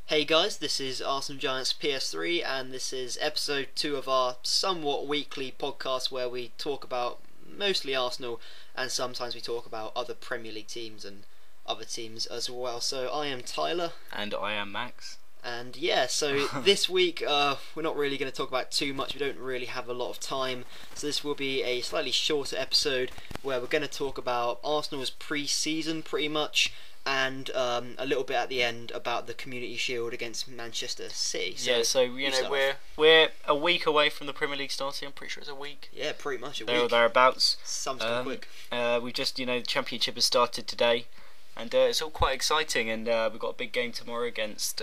Hey guys, this is ArsenalGiantsPs3 and this is episode 2 of our somewhat weekly podcast where we talk about mostly Arsenal and sometimes we talk about other Premier League teams and other teams as well. So I am Tyler. And I am Max. And yeah, so this week we're not really going to talk about too much, we don't really have a lot of time, so this will be a slightly shorter episode where we're going to talk about Arsenal's pre-season pretty much, and a little bit at the end about the Community Shield against Manchester City. So we're a week away from the Premier League starting. I'm pretty sure it's a week. Yeah, pretty much a there week. Or thereabouts. Sounds gone quick. We just the Championship has started today, and it's all quite exciting. And we've got a big game tomorrow against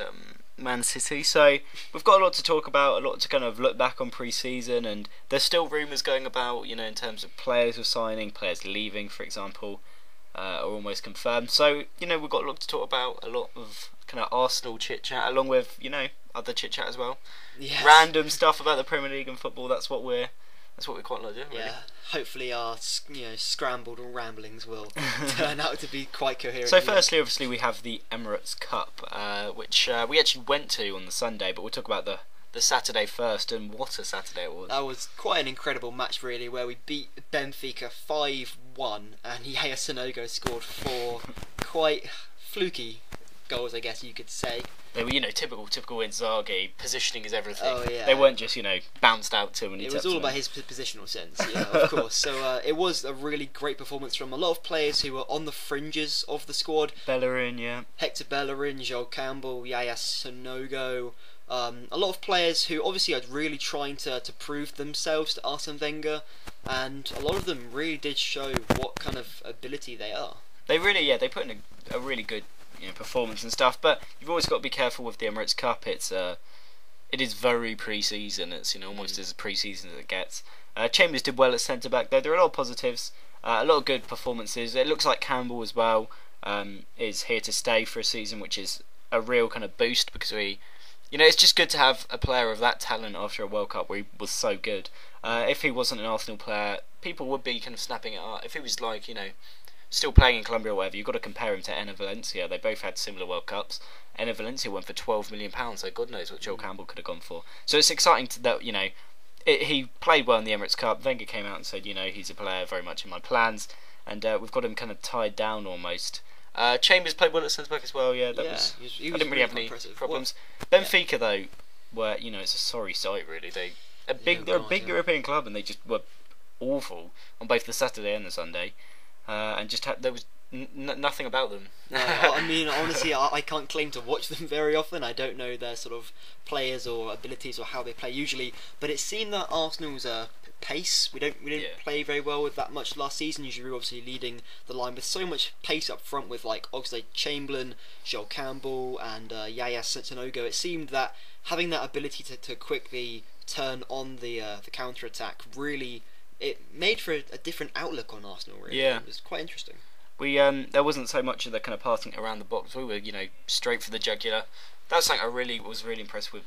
Man City. So we've got a lot to talk about, a lot to kind of look back on pre-season, and there's still rumours going about, in terms of players we're signing, players leaving, for example. Are almost confirmed. So, we've got a lot to talk about, a lot of kind of Arsenal chit-chat, along with, other chit-chat as well. Yes. Random stuff about the Premier League and football, that's what we quite like doing, really. Yeah, hopefully our, scrambled ramblings will turn out to be quite coherent. So firstly, obviously, we have the Emirates Cup, which we actually went to on the Sunday, but we'll talk about the Saturday first, and what a Saturday it was. That was quite an incredible match, really, where we beat Benfica 5-1, and Sonogo scored 4 quite fluky goals, I guess you could say. They were, typical Inzaghi. Positioning is everything. Oh, yeah. They weren't just, bounced out to him. And it was all about his positional sense, of course. So it was a really great performance from a lot of players who were on the fringes of the squad. Bellerin, yeah. Hector Bellerin, Joel Campbell, Yaya Sonogo. A lot of players who obviously are really trying to prove themselves to Arsene Wenger, and a lot of them really did show what kind of ability they are. They really, they put in a really good performance and stuff, but you've always got to be careful with the Emirates Cup. It is very pre-season. It's almost as pre-season as it gets. Chambers did well at centre back though. There are a lot of positives, a lot of good performances. It looks like Campbell as well is here to stay for a season, which is a real kind of boost, because it's just good to have a player of that talent after a World Cup where he was so good. If he wasn't an Arsenal player, people would be kind of snapping it up. If he was like, still playing in Colombia or whatever, you've got to compare him to Enner Valencia. They both had similar World Cups. Enner Valencia went for £12 million, so God knows what Joel Campbell could have gone for. So it's exciting that, he played well in the Emirates Cup. Wenger came out and said, he's a player very much in my plans, and we've got him kind of tied down almost. Chambers played well at centre back as well. Yeah, I didn't really have any problems. Benfica though were, it's a sorry sight really. They're a big European club, and they just were awful on both the Saturday and the Sunday, and just there was nothing about them. No, I mean, honestly, I can't claim to watch them very often. I don't know their sort of players or abilities or how they play usually, but it seemed that Arsenal's pace. We didn't play very well with that much last season. Usually we were obviously leading the line with so much pace up front with like Oxlade-Chamberlain, Joel Campbell and Yaya Sonogo. It seemed that having that ability to quickly turn on the counter-attack really, it made for a different outlook on Arsenal really. Yeah. It was quite interesting. We there wasn't so much of the kind of passing around the box. We were straight for the jugular. That's something I was really impressed with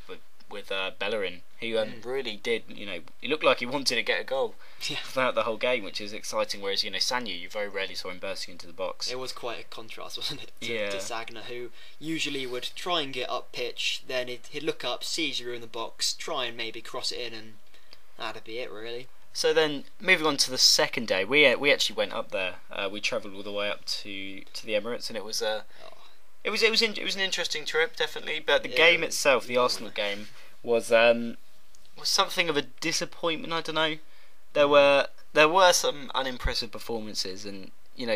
Bellerin. He really did, he looked like he wanted to get a goal throughout the whole game, which is exciting, whereas, Sanyu, you very rarely saw him bursting into the box. It was quite a contrast, wasn't it, to Sagna, who usually would try and get up pitch, then he'd look up, see Giroud in the box, try and maybe cross it in, and that'd be it, really. So then, moving on to the second day, we actually went up there. We travelled all the way up to the Emirates, and it was It was an interesting trip, definitely, but the game itself, the Arsenal game, was something of a disappointment. I don't know. There were some unimpressive performances, and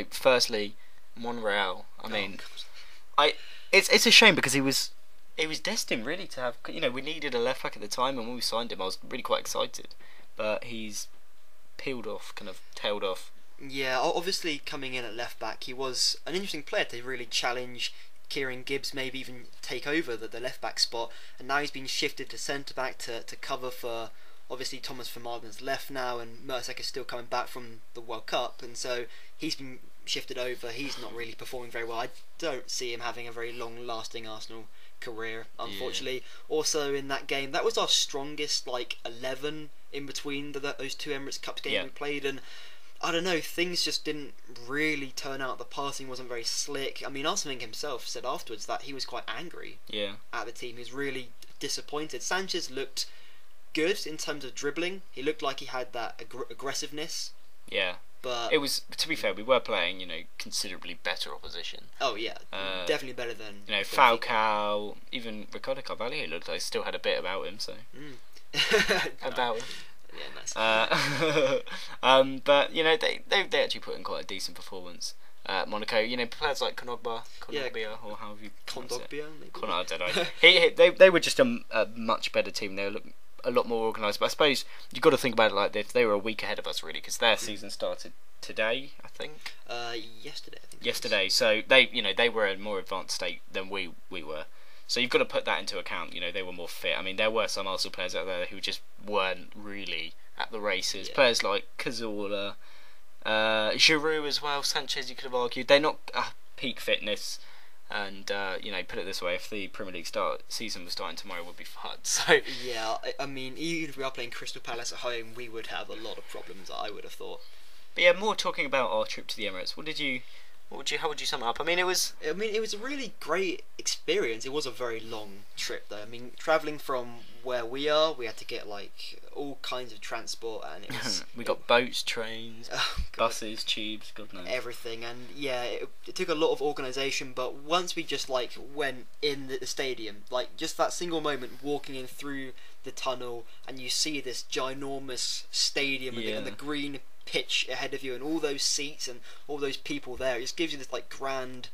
firstly, Monreal. I mean, it's a shame because he was destined really to have. We needed a left back at the time, and when we signed him, I was really quite excited, but he's tailed off. Yeah, obviously coming in at left back, he was an interesting player to really challenge Kieran Gibbs, maybe even take over the left back spot, and now he's been shifted to centre back to cover for obviously Thomas Vermaelen's left now, and Mersak is still coming back from the World Cup, and so he's been shifted over. He's not really performing very well. I don't see him having a very long lasting Arsenal career, unfortunately. Also in that game, that was our strongest 11 in between those two Emirates Cup games we played, and I don't know, things just didn't really turn out. The passing wasn't very slick. I mean, Arsene himself said afterwards that he was quite angry at the team. He was really disappointed. Sanchez looked good in terms of dribbling. He looked like he had that aggressiveness. Yeah. But it was, to be fair, we were playing, considerably better opposition. Oh yeah, definitely better than Falcao, even Ricardo Carvalho looked like he still had a bit about him. So about him. Yeah, nice. But they actually put in quite a decent performance. Monaco, players like Kondogbia, or how have you Kondogbia, maybe. I don't know. They were just a much better team. They were a lot more organised. But I suppose you've got to think about it like this. They were a week ahead of us, really, because their season started today, I think. Yesterday, I think. Yesterday, so they were in a more advanced state than we were. So you've got to put that into account. They were more fit. I mean, there were some Arsenal players out there who just weren't really at the races. Yeah. Players like Cazorla, Giroud as well, Sanchez. You could have argued they're not peak fitness. And put it this way: if the Premier League season was starting tomorrow, it would be fun. So yeah, I mean, even if we are playing Crystal Palace at home, we would have a lot of problems. I would have thought. But yeah, more talking about our trip to the Emirates. How would you sum it up? It was a really great experience. It was a very long trip, though. I mean, travelling from where we are, we had to get all kinds of transport, and it was we got boats, trains, buses, tubes, God knows everything. And yeah, it took a lot of organisation. But once we just went in the stadium, just that single moment walking in through the tunnel, and you see this ginormous stadium and the green pitch ahead of you and all those seats and all those people there, it just gives you this grand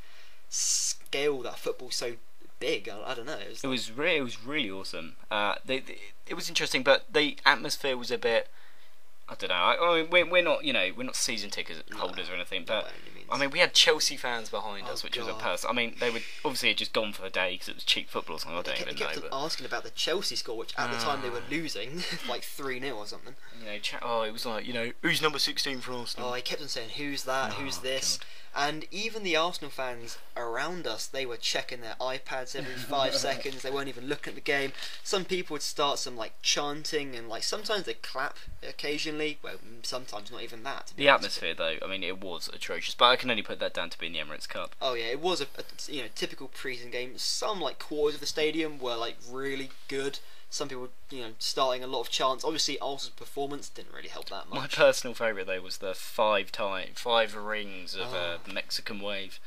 scale that football's so big. I don't know, it was really awesome. It was interesting, but the atmosphere was a bit, I don't know. I mean, we're not season ticket holders or anything, but I mean, we had Chelsea fans behind us, which was a person. I mean, they would obviously had just gone for the day because it was cheap football or something. I don't even know. They kept asking about the Chelsea score, which at the time they were losing 3-0 or something. It was who's number 16 for Arsenal? Oh, he kept on saying, who's that? Who's this? God. And even the Arsenal fans around us, they were checking their iPads every 5 seconds. They weren't even looking at the game. Some people would start some chanting, and sometimes they clap occasionally. Well, sometimes not even that. The atmosphere, though, I mean, it was atrocious. But I can only put that down to being the Emirates Cup. Oh yeah, it was a typical pre-season game. Some quarters of the stadium were really good. Some people, starting a lot of chants. Obviously, Arsenal's performance didn't really help that much. My personal favourite, though, was the 5 rings of the Mexican wave.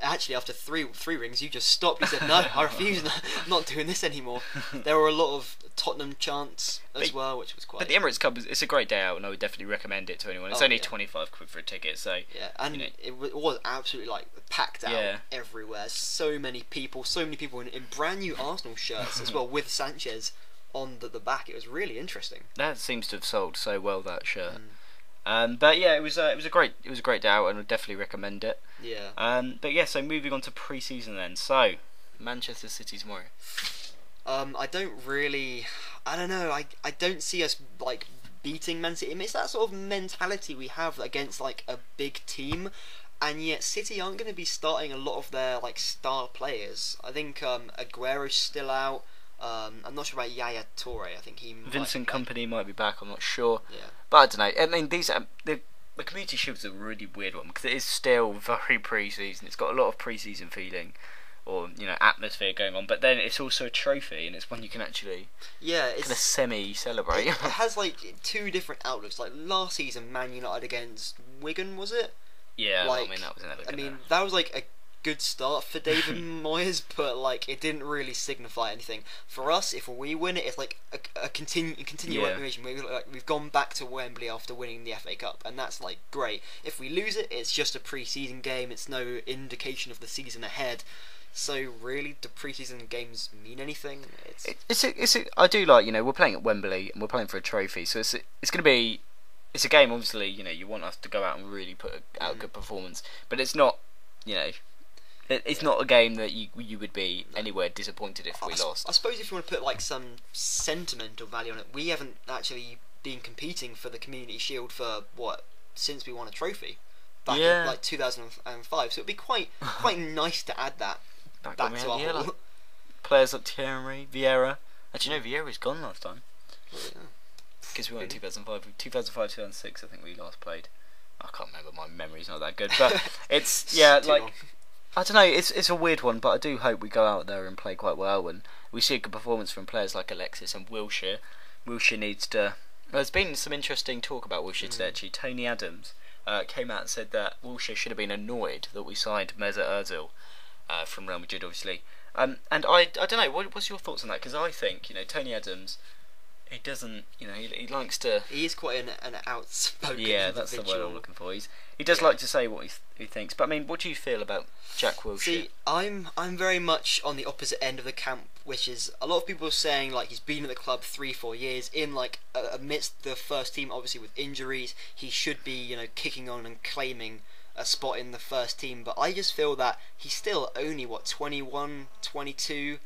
Actually, after three rings, you just stopped. You said, no, I refuse, I'm not doing this anymore. There were a lot of Tottenham chants as well, which was quite... But the Emirates Cup, it's a great day out, and I would definitely recommend it to anyone. It's only 25 quid for a ticket, so... Yeah, and it was absolutely, packed out everywhere. So many people in brand new Arsenal shirts as well, with Sanchez on the back. It was really interesting. That seems to have sold so well, that shirt. But yeah, it was a great day out, and I would definitely recommend it. Yeah. But yeah, so moving on to pre-season then. So Manchester City tomorrow. I don't know. I don't see us beating Man City. It's that sort of mentality we have against a big team, and yet City aren't going to be starting a lot of their star players. I think Aguero's still out. I'm not sure about Yaya Toure. I think Vincent Kompany might be back. I'm not sure. Yeah. But I don't know. I mean, the Community Shield's a really weird one because it is still very pre-season. It's got a lot of pre-season feeling, or atmosphere going on. But then it's also a trophy, and it's one you can actually kind of semi-celebrate. It has two different outlooks. Last season, Man United against Wigan, was it? Yeah. I mean, that was another. That was a good start for David Moyes, but it didn't really signify anything. For us, if we win it, it's a continuation. We've gone back to Wembley after winning the FA Cup, and that's great. If we lose it, it's just a pre-season game. It's no indication of the season ahead. So really, do pre-season games mean anything? I do we're playing at Wembley and we're playing for a trophy, so it's going to be a game. Obviously, you want us to go out and really put out a good performance, but it's not It's not a game that you would be anywhere disappointed if we lost. I suppose if you want to put some sentimental value on it, we haven't actually been competing for the Community Shield for since we won a trophy back in 2005. So it'd be quite nice to add that back to our haul. Players like Thierry, Vieira. Actually, no, Vieira's gone last time. Because we won in 2005, 2006. I think we last played. I can't remember. My memory's not that good, but it's like I don't know. It's a weird one, but I do hope we go out there and play quite well, and we see a good performance from players like Alexis and Wilshere. Wilshere needs to. There's been some interesting talk about Wilshere today. Actually, Tony Adams came out and said that Wilshere should have been annoyed that we signed Mesut Ozil from Real Madrid, obviously. And I don't know. What's your thoughts on that? Because I think Tony Adams. He doesn't, he likes to. He is quite an outspoken. Yeah, that's the word I'm looking for. He does like to say what he thinks. But I mean, what do you feel about Jack Wilshere? See, I'm very much on the opposite end of the camp, which is a lot of people are saying like he's been at the club 3-4 years in like amidst the first team, obviously with injuries, he should be kicking on and claiming a spot in the first team. But I just feel that he's still only 21, 22.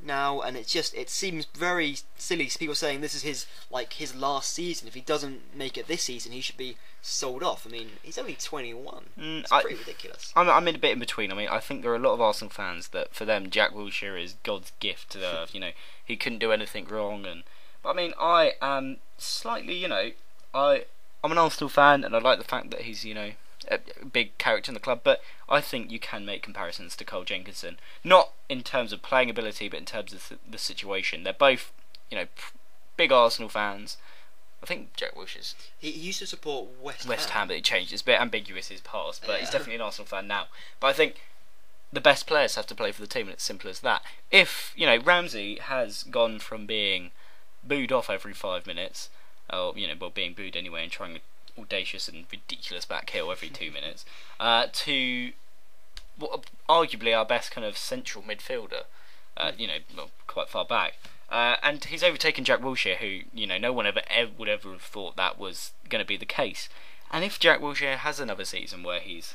Now, and it seems very silly. People saying this is his last season. If he doesn't make it this season, he should be sold off. I mean, he's only 21. It's pretty ridiculous. I'm in a bit in between. I mean, I think there are a lot of Arsenal fans that for them Jack Wilshere is God's gift to the earth. He couldn't do anything wrong. But I mean, I am slightly, I'm an Arsenal fan, and I like the fact that he's a big character in the club, but I think you can make comparisons to Cole Jenkinson, not in terms of playing ability, but in terms of the situation. They're both, big Arsenal fans. I think Jack Wilshere's. He used to support West Ham, but he changed. It's a bit ambiguous his past, but he's definitely an Arsenal fan now. But I think the best players have to play for the team, and it's simple as that. If Ramsey has gone from being booed off every 5 minutes, or being booed anyway, and trying audacious and ridiculous back heel every 2 minutes, to arguably our best kind of central midfielder, quite far back, and he's overtaken Jack Wilshere, who no one would ever have thought that was going to be the case. And if Jack Wilshere has another season where he's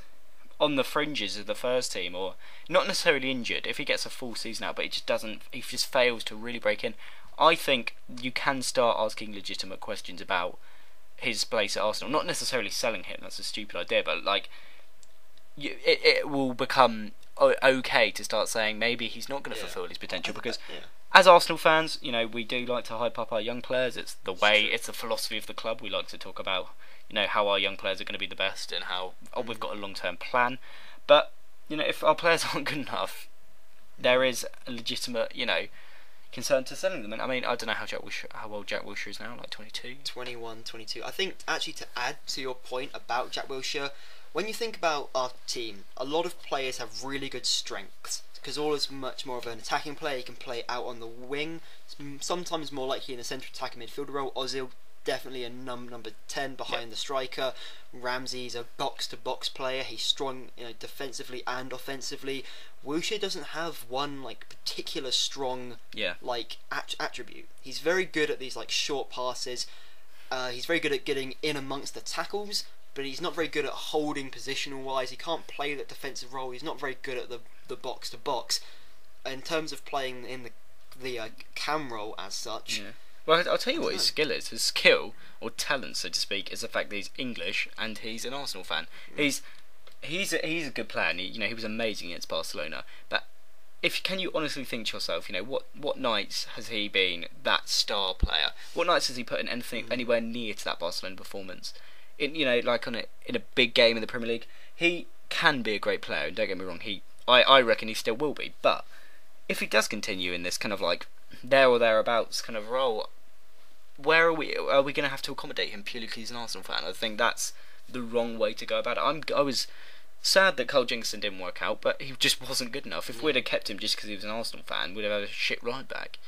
on the fringes of the first team, or not necessarily injured, if he gets a full season out, but he just fails to really break in, I think you can start asking legitimate questions about his place at Arsenal. Not necessarily selling him, that's a stupid idea, but it will become okay to start saying maybe he's not going to fulfil his potential, because as Arsenal fans, we do like to hype up our young players. It's the way, it's the philosophy of the club. We like to talk about how our young players are going to be the best, and how we've got a long-term plan. But if our players aren't good enough, there is a legitimate concern to selling them. And I mean, I don't know how old Jack Wilshere is now, like 22? 21, 22. I think, actually, to add to your point about Jack Wilshere, when you think about our team, a lot of players have really good strengths. Cazorla is much more of an attacking player. He can play out on the wing, sometimes more likely in a central attacking midfielder role. Ozil, definitely a number 10 behind the striker. Ramsey's a box-to-box player. He's strong, defensively and offensively. Wilshere doesn't have one particular strong attribute. He's very good at these short passes. He's very good at getting in amongst the tackles, but he's not very good at holding positional wise. He can't play that defensive role. He's not very good at the box to box. In terms of playing in the cam role as such. Yeah. Well, I'll tell you what his skill is. His skill, or talent, so to speak, is the fact that he's English and he's an Arsenal fan. He's a good player. And he was amazing against Barcelona. But can you honestly think to yourself, what nights has he been that star player? What nights has he put in anything anywhere near to that Barcelona performance? In a big game in the Premier League, he can be a great player. And don't get me wrong, I reckon he still will be. But if he does continue in this kind of there or thereabouts kind of role, where are we? Are we going to have to accommodate him purely because he's an Arsenal fan? I think that's the wrong way to go about it. I was sad that Cole Jenkinson didn't work out, but he just wasn't good enough. If we'd have kept him just because he was an Arsenal fan, we'd have had a shit ride back.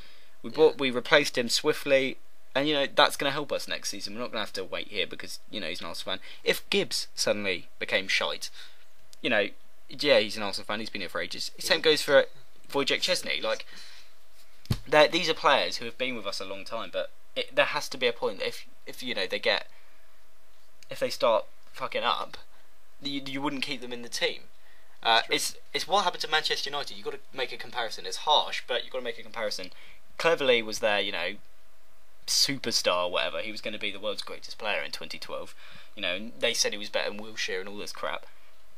We replaced him swiftly, and that's going to help us next season. We're not going to have to wait here because he's an Arsenal fan. If Gibbs suddenly became shite, he's an Arsenal fan. He's been here for ages. Same goes for Wojciech Szczesny. These are players who have been with us a long time, but there has to be a point that if they start fucking up, you wouldn't keep them in the team. It's what happened to Manchester United. You've got to make a comparison. It's harsh, but you've got to make a comparison. Cleverley was there, superstar, whatever. He was going to be the world's greatest player in 2012. And they said he was better than Wilshere and all this crap.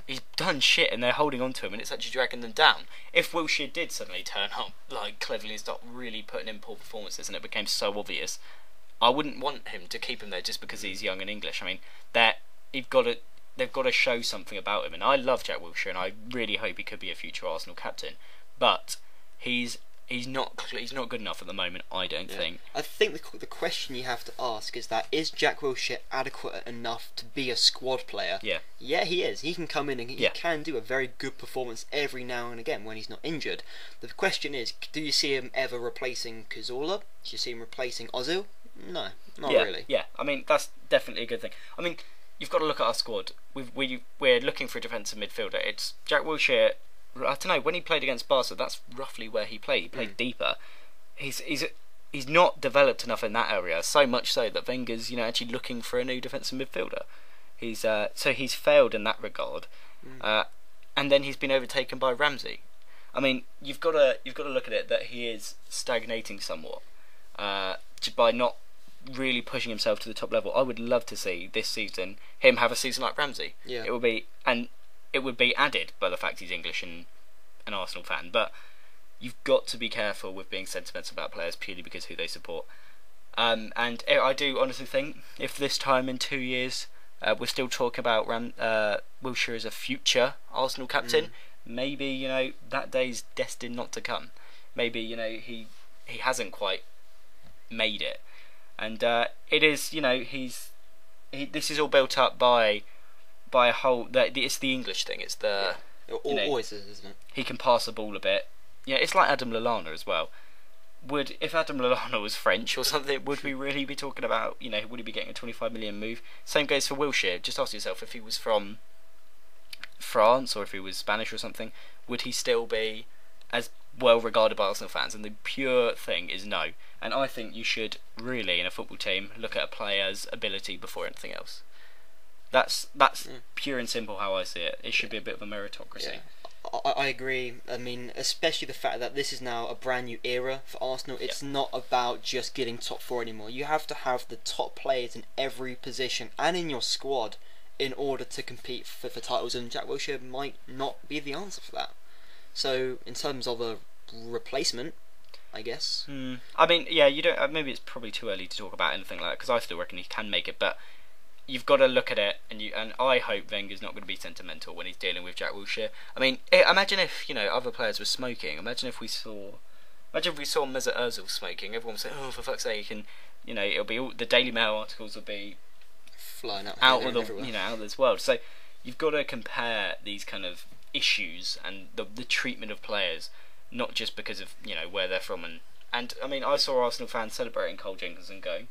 He's done shit, and they're holding on to him, and it's actually dragging them down. If Wilshere did suddenly turn up cleverly and start really putting in poor performances, and it became so obvious, I wouldn't want him to keep him there just because he's young and English. I mean, they've got to show something about him. And I love Jack Wilshere, and I really hope he could be a future Arsenal captain. But he's not good enough at the moment, I don't think. I think the question you have to ask is is Jack Wilshere adequate enough to be a squad player? Yeah, he is. He can come in and he can do a very good performance every now and again when he's not injured. The question is, do you see him ever replacing Cazorla? Do you see him replacing Ozil? No, not really. Yeah, I mean, that's definitely a good thing. I mean, you've got to look at our squad. We're looking for a defensive midfielder. It's Jack Wilshere. I don't know, when he played against Barca, that's roughly where he played. He played deeper. He's not developed enough in that area, so much so that Wenger's actually looking for a new defensive midfielder. So he's failed in that regard, and then he's been overtaken by Ramsey. I mean, you've got to look at it that he is stagnating somewhat by not really pushing himself to the top level. I would love to see this season him have a season like Ramsey. Yeah. It would be added by the fact he's English and an Arsenal fan, but you've got to be careful with being sentimental about players purely because who they support. And I do honestly think if this time in 2 years we're still talking about Wilshere as a future Arsenal captain, maybe that day's destined not to come. Maybe he hasn't quite made it, and it is this is all built up by a whole it's the English thing. It's the always is, isn't it? He can pass the ball a bit. Yeah, it's like Adam Lallana as well. If Adam Lallana was French or something, would we really be talking about would he be getting a 25 million move? Same goes for Wilshere. Just ask yourself, if he was from France or if he was Spanish or something, would he still be as well regarded by Arsenal fans? And the pure thing is no. And I think you should really, in a football team, look at a player's ability before anything else. That's pure and simple how I see it. It should be a bit of a meritocracy. Yeah. I agree. I mean, especially the fact that this is now a brand new era for Arsenal. It's not about just getting top four anymore. You have to have the top players in every position and in your squad in order to compete for titles. And Jack Wilshere might not be the answer for that. So, in terms of a replacement, I guess. I mean, yeah, you don't. Maybe it's probably too early to talk about anything like that because I still reckon he can make it, but you've got to look at it, and I hope Wenger's not going to be sentimental when he's dealing with Jack Wilshere. I mean, imagine if other players were smoking. Imagine if we saw Mesut Ozil smoking. Everyone would say, "Oh, for fuck's sake!" And it'll be all the Daily Mail articles will be flying out of out of this world. So you've got to compare these kind of issues and the treatment of players, not just because of where they're from. And I mean, I saw Arsenal fans celebrating Cole Jenkinson going,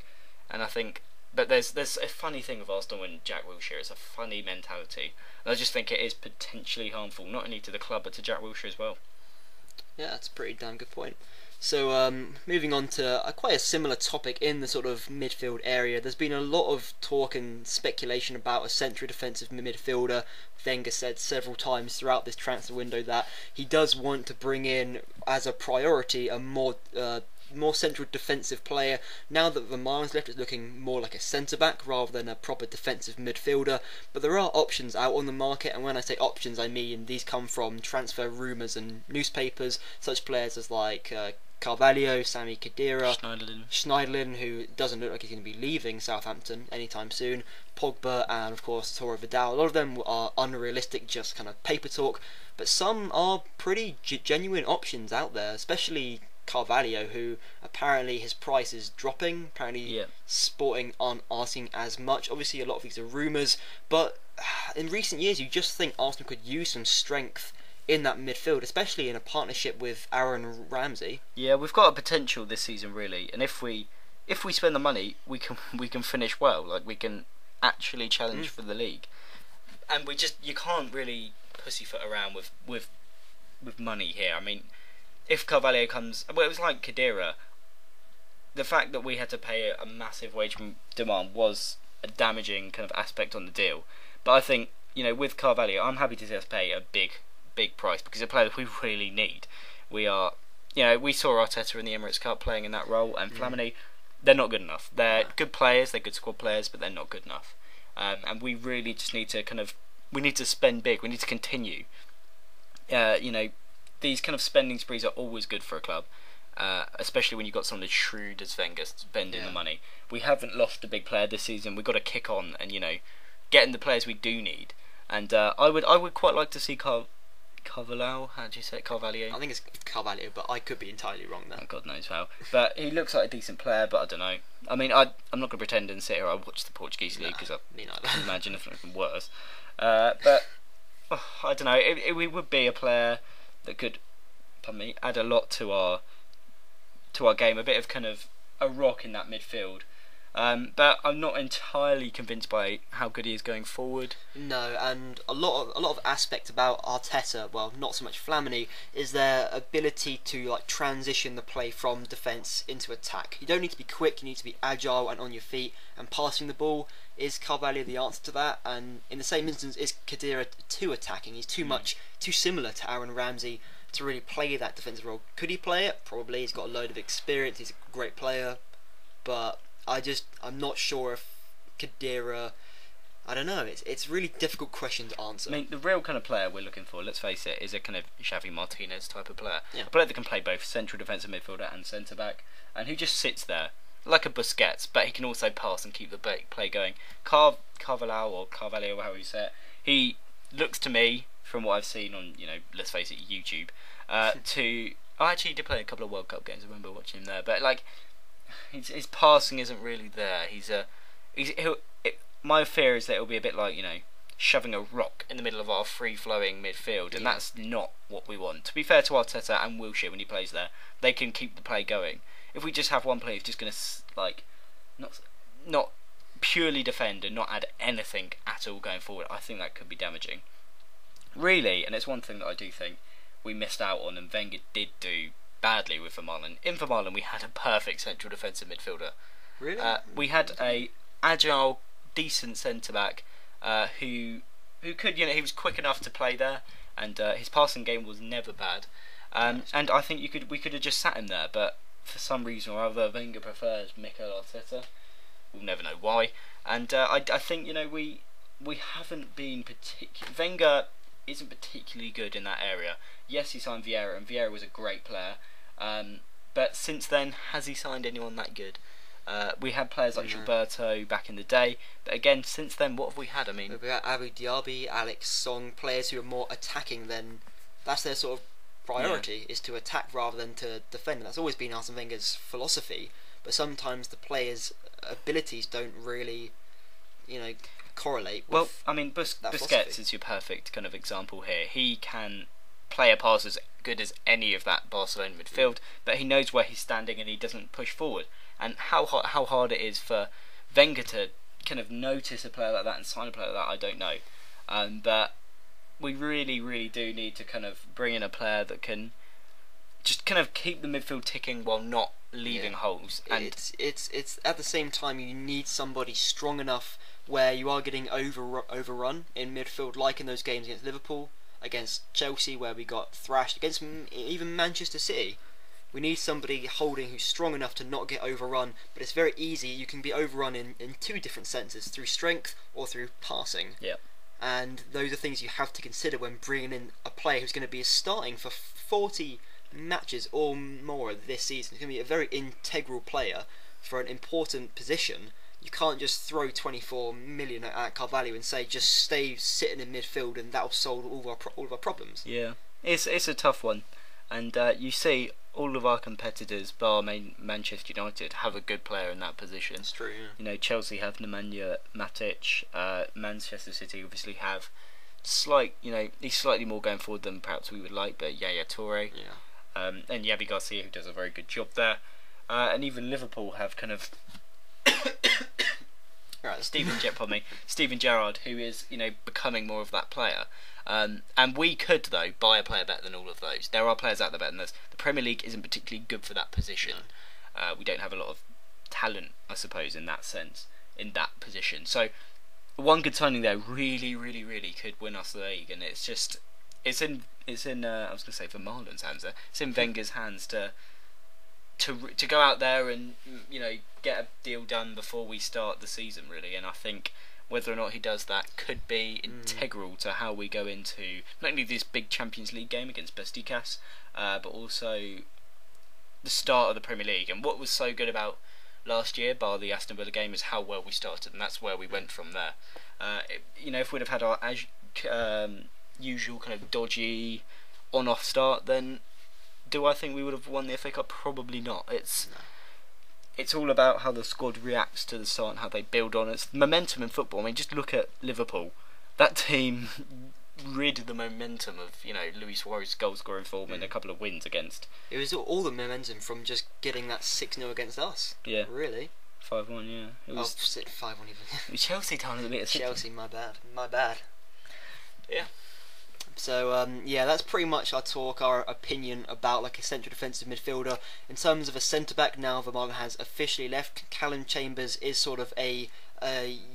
and I think. But there's a funny thing with Arsenal and Jack Wilshere. It's a funny mentality. And I just think it is potentially harmful, not only to the club, but to Jack Wilshere as well. Yeah, that's a pretty damn good point. So, moving on to quite a similar topic in the sort of midfield area. There's been a lot of talk and speculation about a central defensive midfielder. Wenger said several times throughout this transfer window that he does want to bring in, as a priority, a more central defensive player. Now that Vermaele's left, it's looking more like a centre-back rather than a proper defensive midfielder. But there are options out on the market, and when I say options, I mean these come from transfer rumours and newspapers, such players as like Carvalho, Sami Khedira, Schneiderlin, who doesn't look like he's going to be leaving Southampton anytime soon, Pogba, and of course Arturo Vidal. A lot of them are unrealistic, just kind of paper talk, but some are pretty genuine options out there, especially Carvalho, who apparently his price is dropping. Apparently Sporting aren't asking as much. Obviously a lot of these are rumours, but in recent years you just think Arsenal could use some strength in that midfield, especially in a partnership with Aaron Ramsey. Yeah, we've got a potential this season really, and if we spend the money, we can finish well. Like, we can actually challenge for the league, and you can't really pussyfoot around with money here. I mean, if Carvalho comes, well, it was like Khedira. The fact that we had to pay a massive wage demand was a damaging kind of aspect on the deal. But I think with Carvalho, I'm happy to see us pay a big price because it's a player that we really need. We are, we saw Arteta in the Emirates Cup playing in that role, and Flamini, they're not good enough. They're good players, they're good squad players, but they're not good enough. And we really just need to we need to spend big. We need to continue. These kind of spending sprees are always good for a club, especially when you've got someone as shrewd as Wenger spending the money. We haven't lost a big player this season. We've got to kick on and getting the players we do need. And I would quite like to see Carvalho. How do you say it? Carvalho? I think it's Carvalho, but I could be entirely wrong there. Oh, God knows how. But he looks like a decent player, but I don't know. I mean, I'm not going to pretend and sit here I watch the Portuguese league, because I can imagine if anything worse. But I don't know. It would be a player that could, pardon me, add a lot to our game. A bit of kind of a rock in that midfield. But I'm not entirely convinced by how good he is going forward. No, and a lot of aspect about Arteta, well, not so much Flamini, is their ability to like transition the play from defence into attack. You don't need to be quick; you need to be agile and on your feet. And passing the ball, is Carvalho the answer to that? And in the same instance, is Khedira too attacking? He's too similar to Aaron Ramsey to really play that defensive role. Could he play it? Probably. He's got a load of experience. He's a great player, but I'm not sure if Khedira. I don't know. It's a really difficult question to answer. I mean, the real kind of player we're looking for, let's face it, is a kind of Xavi Martinez type of player. Yeah. A player that can play both central defensive midfielder and centre back, and who just sits there like a Busquets, but he can also pass and keep the play going. Carvalho, or Carvalho, how you say it, he looks to me, from what I've seen on, let's face it, YouTube, I actually did play a couple of World Cup games. I remember watching him there, but like, his passing isn't really there. My fear is that it'll be a bit like, shoving a rock in the middle of our free-flowing midfield, and that's not what we want. To be fair to Arteta and Wilshere when he plays there, they can keep the play going. If we just have one player who's just going to not purely defend and not add anything at all going forward, I think that could be damaging. Really, and it's one thing that I do think we missed out on, and Wenger did do badly with Vermaelen. In Vermaelen, we had a perfect central defensive midfielder. Really? We had a agile, decent centre back who could, he was quick enough to play there, and his passing game was never bad. And I think we could have just sat him there, but for some reason or other, Wenger prefers Mikel Arteta. We'll never know why. And I think we haven't been Wenger isn't particularly good in that area. Yes, he signed Vieira, and Vieira was a great player. But since then, has he signed anyone that good? We had players like Gilberto back in the day, but again, since then, what have we had? I mean, we got Abu Diaby, Alex Song, players who are more attacking than that's their sort of priority, is to attack rather than to defend. And that's always been Arsene Wenger's philosophy. But sometimes the players' abilities don't really, correlate. Well, I mean, Busquets is your perfect kind of example here. He can play a pass as good as any of that Barcelona midfield, but he knows where he's standing and he doesn't push forward. And how hard it is for Wenger to kind of notice a player like that and sign a player like that, I don't know. But we really, really do need to kind of bring in a player that can just kind of keep the midfield ticking while not leaving holes. And it's at the same time, you need somebody strong enough where you are getting overrun in midfield, like in those games against Liverpool, against Chelsea, where we got thrashed, against even Manchester City. We need somebody holding who's strong enough to not get overrun, but it's very easy. You can be overrun in two different senses, through strength or through passing. Yeah. And those are things you have to consider when bringing in a player who's going to be starting for 40 matches or more this season. He's going to be a very integral player for an important position. You can't just throw 24 million at Carvalho and say just stay sitting in midfield and that'll solve all of our problems. Yeah, it's a tough one, and you see all of our competitors, bar Manchester United, have a good player in that position. That's true. Yeah. Chelsea have Nemanja Matic. Manchester City obviously have he's slightly more going forward than perhaps we would like, but Yaya Toure. Yeah. And Yabi Garcia, who does a very good job there. And even Liverpool have kind of Steven Gerrard, who is becoming more of that player. And we could, though, buy a player better than all of those. There are players out there better than us. The Premier League isn't particularly good for that position. No. We don't have a lot of talent, I suppose, in that sense, in that position. So one good signing there really, really, really could win us the league, and it's in I was going to say Vermaelen's hands there. It's in Wenger's hands to go out there and get a deal done before we start the season, really. And I think whether or not he does that could be integral to how we go into not only this big Champions League game against Besiktas, but also the start of the Premier League. And what was so good about last year, bar the Aston Villa game, is how well we started, and that's where we went from there. If we'd have had our usual kind of dodgy on-off start, then do I think we would have won the FA Cup? Probably not. It's all about how the squad reacts to the start and how they build on it. It's momentum in football. I mean, just look at Liverpool. That team rid the momentum of Luis Suarez goal scoring form and a couple of wins against. It was all the momentum from just getting that 6-0 against us. Yeah, really. 5-1. Yeah, it was 5-1 even. Chelsea time of the bit. Chelsea, my bad. Yeah. So that's pretty much our opinion about like a central defensive midfielder. In terms of a centre back, now Vermaelen has officially left. Callum Chambers is sort of a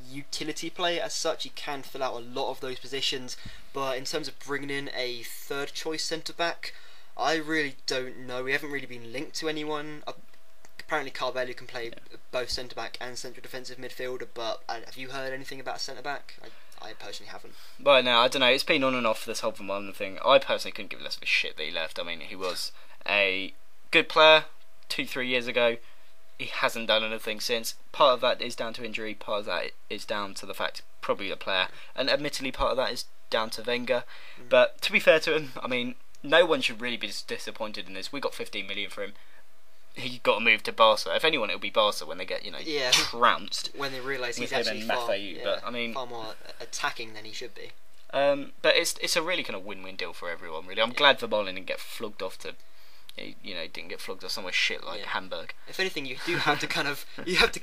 utility player as such. He can fill out a lot of those positions, but in terms of bringing in a third choice centre back, I really don't know. We haven't really been linked to anyone. Apparently Carvalho can play both centre back and central defensive midfielder, but have you heard anything about a centre back? I personally haven't. But no, I don't know. It's been on and off this whole Vermaelen thing. I personally couldn't give less of a shit that he left. I mean, he was a good player 2-3 years ago. He hasn't done anything since. Part of that is down to injury. Part of that is down to the fact probably the player, and admittedly part of that is down to Wenger. But to be fair to him, I mean, no one should really be disappointed in this. We got 15 million for him. He got to move to Barca. If anyone, it'll be Barca when they get trounced. When they realise he's actually far more attacking than he should be. But it's a really kind of win-win deal for everyone. Really, I'm glad Vermaelen didn't get flogged off to, didn't get flogged off somewhere shit like Hamburg. If anything, you do have to kind of you have to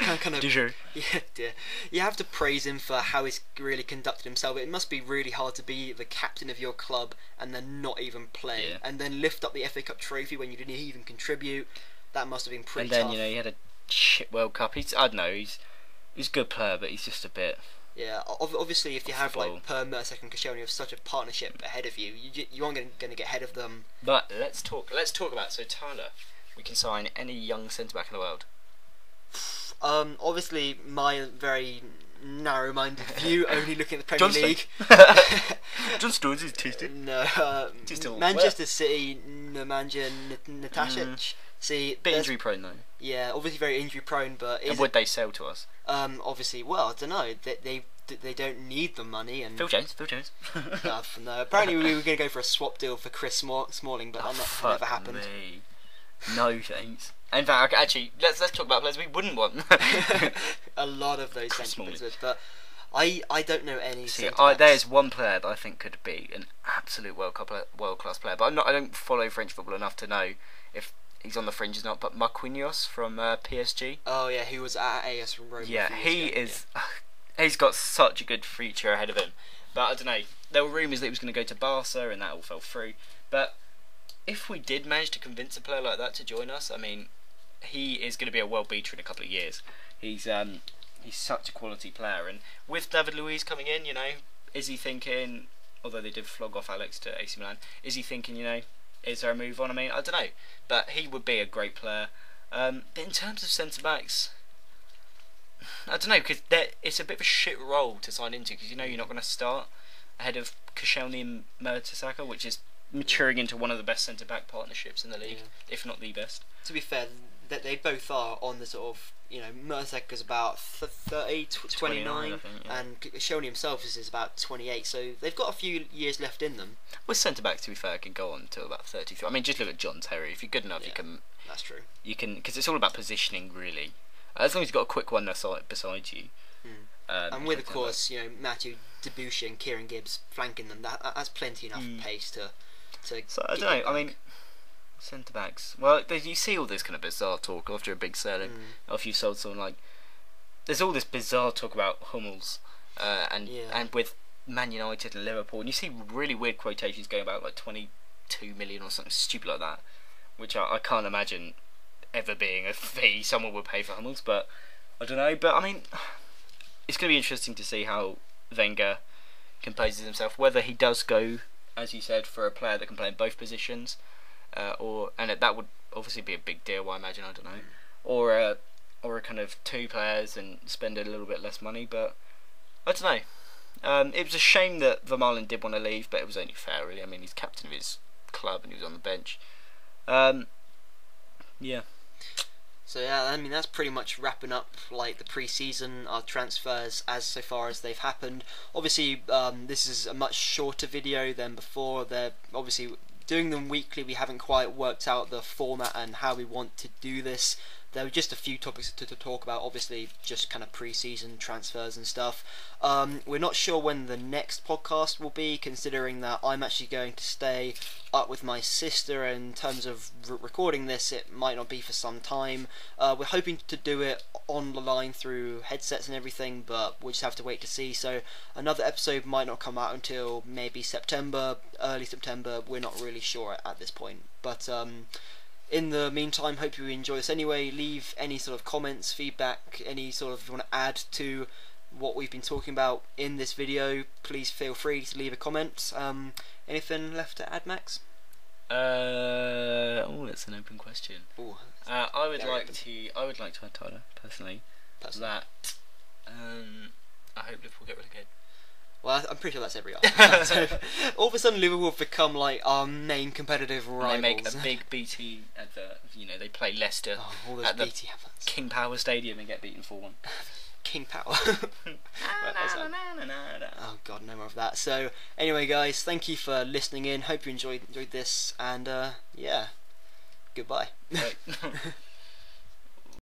praise him for how he's really conducted himself. It must be really hard to be the captain of your club and then not even play, and then lift up the FA Cup trophy when you didn't even contribute. That must have been pretty tough. And then he had a shit World Cup. I don't know. He's a good player, but he's just a bit. Yeah, obviously, if you have like Per Mertesacker and Koscielny have such a partnership ahead of you, you aren't going to get ahead of them. But let's talk about Tyler. We can sign any young centre back in the world. Obviously, my very narrow-minded view, only looking at the Premier League. John Stones is tasty. No, Manchester City, Nemanja Natasic. See, bit injury prone though. Yeah, obviously very injury prone, but would they sell to us? Obviously, well, I don't know. They don't need the money and Phil Jones. No, apparently we were going to go for a swap deal for Chris Smalling, but that never happened. Me. No thanks. In fact, actually, let's talk about players we wouldn't want. A lot of those sentiments, but I don't know any. See, there's one player that I think could be an absolute world class player, but I don't follow French football enough to know if he's on the fringes or not. But Marquinhos from PSG. Oh yeah, he was at AS Roma. Yeah, he is. Yeah. He's got such a good future ahead of him. But I don't know. There were rumours that he was going to go to Barca, and that all fell through. But if we did manage to convince a player like that to join us, I mean, he is going to be a world beater in a couple of years. He's such a quality player, and with David Luiz coming in, is he thinking? Although they did flog off Alex to AC Milan, is he thinking? Is there a move on? I mean, I don't know, but he would be a great player. But in terms of centre backs, I don't know, because it's a bit of a shit role to sign into, because you're not going to start ahead of Koscielny and Mertesacker, which is maturing into one of the best centre back partnerships in the league, if not the best. To be fair, that they both are on the sort of Mertesacker's about 30, 29, I think, and Koscielny himself is about 28, so they've got a few years left in them. Well, centre back, to be fair, can go on until about 33. I mean, just look at John Terry. If you're good enough, you can. That's true. You can, because it's all about positioning, really. As long as you've got a quick one beside you. And with, of course, Matthew Debussy and Kieran Gibbs flanking them, that's plenty enough pace to. So I don't know. I mean, centre backs. Well, you see all this kind of bizarre talk after a big selling. After you sold someone like, there's all this bizarre talk about Hummels, and with Man United and Liverpool, and you see really weird quotations going about like 22 million or something stupid like that, which I can't imagine ever being a fee someone would pay for Hummels. But I don't know. But I mean, it's going to be interesting to see how Wenger composes himself, whether he does go, as you said, for a player that can play in both positions, and that would obviously be a big deal, I imagine. I don't know, or a kind of two players and spend a little bit less money. But I don't know. It was a shame that Vermaelen did want to leave, but it was only fair, really. I mean, he's captain of his club and he was on the bench. Yeah. So yeah, I mean that's pretty much wrapping up like the pre-season, our transfers as so far as they've happened. Obviously, this is a much shorter video than before. They're obviously doing them weekly. We haven't quite worked out the format and how we want to do this. There were just a few topics to talk about, obviously just kind of pre-season transfers and stuff. We're not sure when the next podcast will be, considering that I'm actually going to stay up with my sister. In terms of recording this, it might not be for some time. We're hoping to do it on the line through headsets and everything, but we'll just have to wait to see. So another episode might not come out until maybe September, early September. We're not really sure at this point, but in the meantime, hope you enjoy this anyway. Leave any sort of comments, feedback, any sort of, if you want to add to what we've been talking about in this video, please feel free to leave a comment. Anything left to add, Max? That's an open question. I would like to add, Tyler, personally. That I hope Liverpool get relegated. Well, I'm pretty sure that's every Arsenal. So, all of a sudden, Liverpool have become like our main competitive rivals. And they make a big BT advert. You know, they play Leicester at the BT adverts. King Power Stadium and get beaten 4-1. King Power. Oh God, no more of that. So, anyway, guys, thank you for listening in. Hope you enjoyed this, and yeah, goodbye. Right.